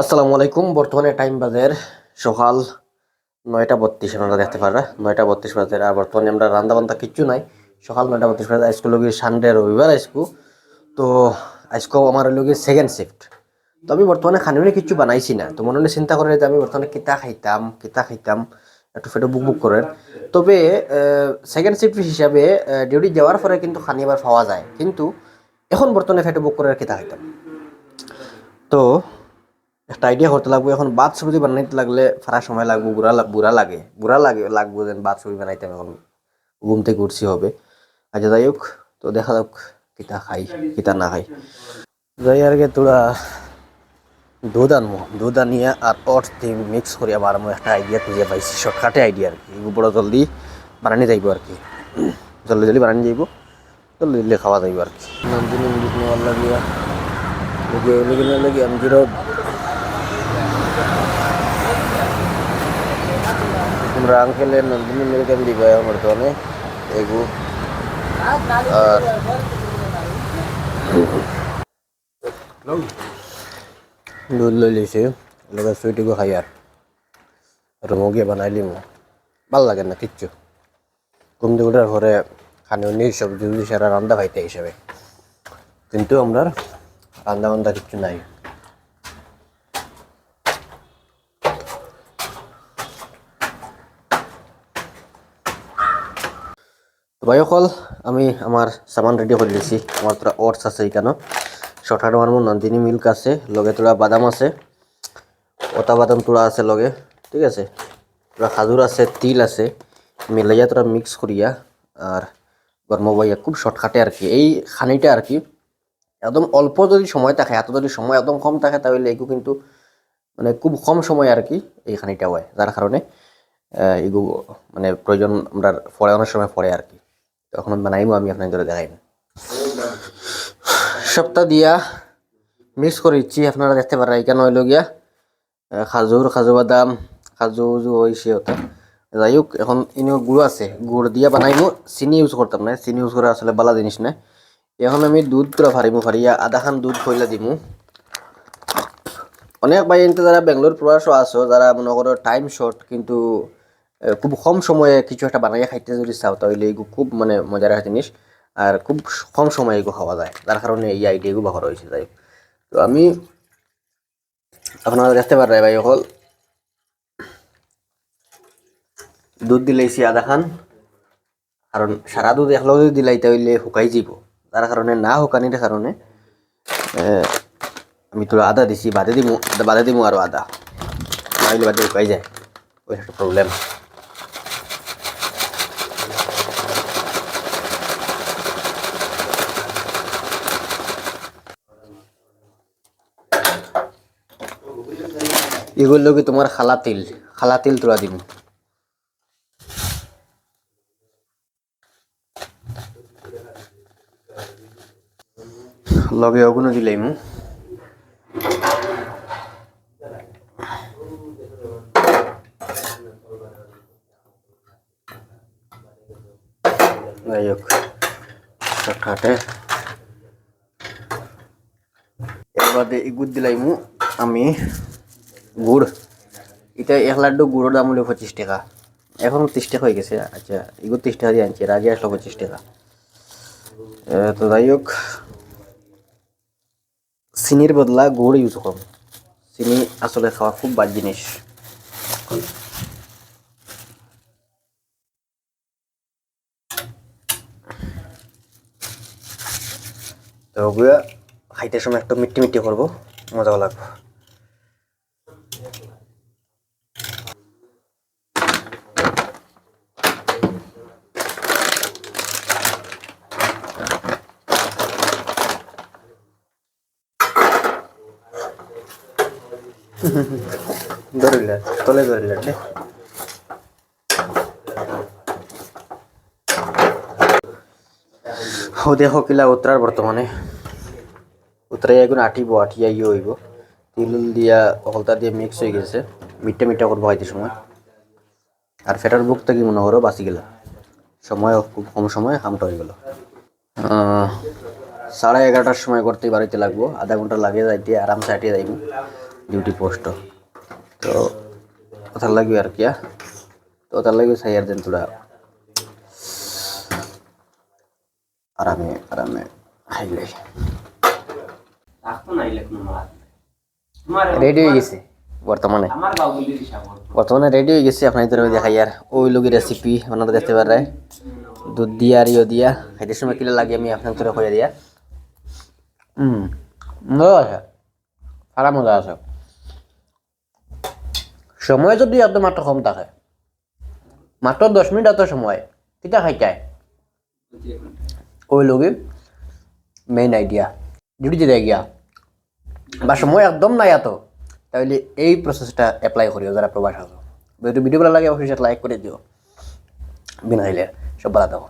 আসসালামু আলাইকুম। বর্তমানে টাইম বাজের সকাল 9:32। আপনারা দেখতে পারা 9:32 বাজে। আর বর্তমানে আমরা রান্না বান্না কিচ্ছু নাই। সকাল 9:32 বাজে। আজকে লগি সানডে রবিবার আজকু। তো আজকেও আমার লগি সেকেন্ড শিফট। তো আমি বর্তমানে খানিও কিচ্ছু বানাইছি না। তো মনে মনে চিন্তা করে যে আমি বর্তমানে কিতা খাইতাম একটু ফেটে বুক করেন। তবে সেকেন্ড শিফট হিসাবে ডিউটি যাওয়ার পরে কিন্তু খানি আবার পাওয়া যায়, কিন্তু এখন বর্তমানে ফেটে বুক করে কিতা খাইতাম। তো একটা আইডিয়া করতে লাগবো। এখন বাত সবজি বানাইতে লাগলে ফারা সময় লাগবো, বুড়া লাগে লাগবো যেন বাত সবজি বানাইতে এখন ঘুম থেকে উঠছি হবে। আচ্ছা যাই হোক, তো দেখা যাক কিতা খাই কিতা না খাই। যাই আর কি তোরা দুধ আনিয়া আর ওটস দিয়ে মিক্স করি। আবার আমি একটা আইডিয়া খুঁজে পাইছি, শর্টকাটে আইডিয়া আর কি। বড় জলদি বানানি যাইব আর কি, জলদি বানানি যাইব, জলদি খাওয়া যাইব আর কি। নন্দিনী মিলিক নেওয়ার লাগিয়া আমি আমরা আঙ্কেলের নন্দিনী মিল্ক আমি দিব বর্তমানে এগু। আর দুধ লই লিছে লগে সুইটিগো খাই আর মুগে বানাইলি ভাল লাগে না কিচ্ছু। ঘুম থেকে উঠার ঘরে খানিও নেই সবজি সারা রান্না খাইতে হিসাবে, কিন্তু আমরা রান্না বান্না কিচ্ছু নাই। ভাই সকল, আমি আমার সামান রেডি করে দিয়েছি। আমার তোরা ওটস আছে এখানে, শর্টহাট আমার নন্দিনী মিল্ক আছে, লগে তোরা বাদাম আছে, ওটা বাদাম তোরা আছে লগে, ঠিক আছে। তোরা খাজুর আছে, তিল আছে, মিলাইয়া তোরা মিক্স করিয়া আর গরম বাইয়া খুব শর্টকাটে আর কি। এই খানিটা আর কি একদম অল্প যদি সময় থাকে, এত যদি সময় একদম কম থাকে, তাহলে এগু কিন্তু মানে খুব কম সময় আর কি এই খানিটা হয়, যার কারণে এগু মানে প্রয়োজন আমরা পরে অনেক সময় পড়ে আর কি। তখন বানাইমো আমি আপনার ধরে দেখাই সপ্তাহ দিয়া মিক্স করে দিচ্ছি। আপনারা দেখতে পারেন এখানে হইল গিয়া কাজু বাদাম কাজু হয়েছে ওটা। যাই হোক, এখন ইনিও গুড় আছে, গুড় দিয়া বানাইমো। চিনি ইউজ করতাম না, চিনি ইউজ করা আসলে বালা জিনিস না। এখন আমি দুধ পুরা ফারিয়া আধা খান দুধ ফইলা দিমু। অনেক ভাই এনতে যারা বেঙ্গলোর প্রবাসও আছো, যারা মনে করো টাইম শর্ট, কিন্তু খুব কম সময়ে কিছু একটা বানাইয়া খাইতে যদি চাও, তাহলে এগুলো খুব মানে মজার একটা জিনিস। আর খুব কম সময়ে এগুলো খাওয়া যায়, যার কারণে এই আইডিয়াগুলো ব্যবহার হয়েছে। যাই হোক, তো আমি আপনারা দেখতে পারেন ভাই সকল, দুধ দিলাইছি আধা খান। কারণ সারা দুধ একলগে যদি দিলাই তাহলে শুকাই যাব, যার কারণে না শুকানির কারণে আমি তোরা আদা দিছি, বাদে দিমু আরও আদা, নাহলে বাদে শুকাই যায়, ওই একটা প্রবলেম। এগুলো কি তোমার খালা তিল তোরা দিমু। লগে ওগুলো দিলাইমু। যাই হোক, শর্টকাটে এর বাদে গুড় দিলাইমু আমি। গুড় এটা 1 লাড্ডু গুড়ের দাম হলো 25 টাকা, এখন 30 টাকা হয়ে গেছে। আচ্ছা, এগুলো 30 টাকা দিয়ে আনছি, এর আগে আসলো 25 টাকা। তো যাই হোক, চিনির বদলা গুড় ইউজ করুন। চিনি আসলে খাওয়া খুব বাদ জিনিস। তো ওগুলো খাইতে সময় একটু মিট্টি করবো, মজাও লাগবে। ধরিলে তলে ধরিলে ও দেখো কিলা উত্তরার বর্তমানে উত্তরাই এখন আটিয়া ইয়ে হইব। তিল দিয়া হলতা দিয়ে মিক্স হয়ে গেছে, মিট্টা করবো হয়তো সময়। আর ফেটার বুকটা কি মনে করো বাঁচি গেল, সময় খুব কম সময় হামটা হয়ে গেল। 11:30টার সময় করতেই বাড়িতে লাগবো, আধা ঘন্টা লাগে যাইতে, আরামসে হাঁটিয়ে যাইব। ডিউটি পোস্ট তো ওটার লাগবে আর কি তো ওটার লাগবে সাইয়ার দেন তোরা আরামে আরামে খাইলে রেডি হয়ে গেছে বর্তমানে রেডি হয়ে গেছে আপনার ধরে দেখাই আর ওই লোকের রেসিপি আপনারা দেখতে পারে দুধ দিয়া আর ইয়ে দিয়া খাইতে সময় কিলা লাগে আমি আপনার ধরে কইয়া দিয়া মজা আছে সারা মজা আছে সময় যদি এত মাত্র কম থাকে মাত্র 10 মিনিট এত সময় কিটা খাইটায় ওই লোকে মেইন আইডিয়া ডিউটি দিয়ে গিয়া বা সময় একদম নাই এত তাহলে এই প্রসেসটা অ্যাপ্লাই করিও যারা প্রবাস আছো যদি ভিডিও ভালো লাগে অবশ্যই লাইক করে দিও বিনা হইলে সব ভালো থাকো।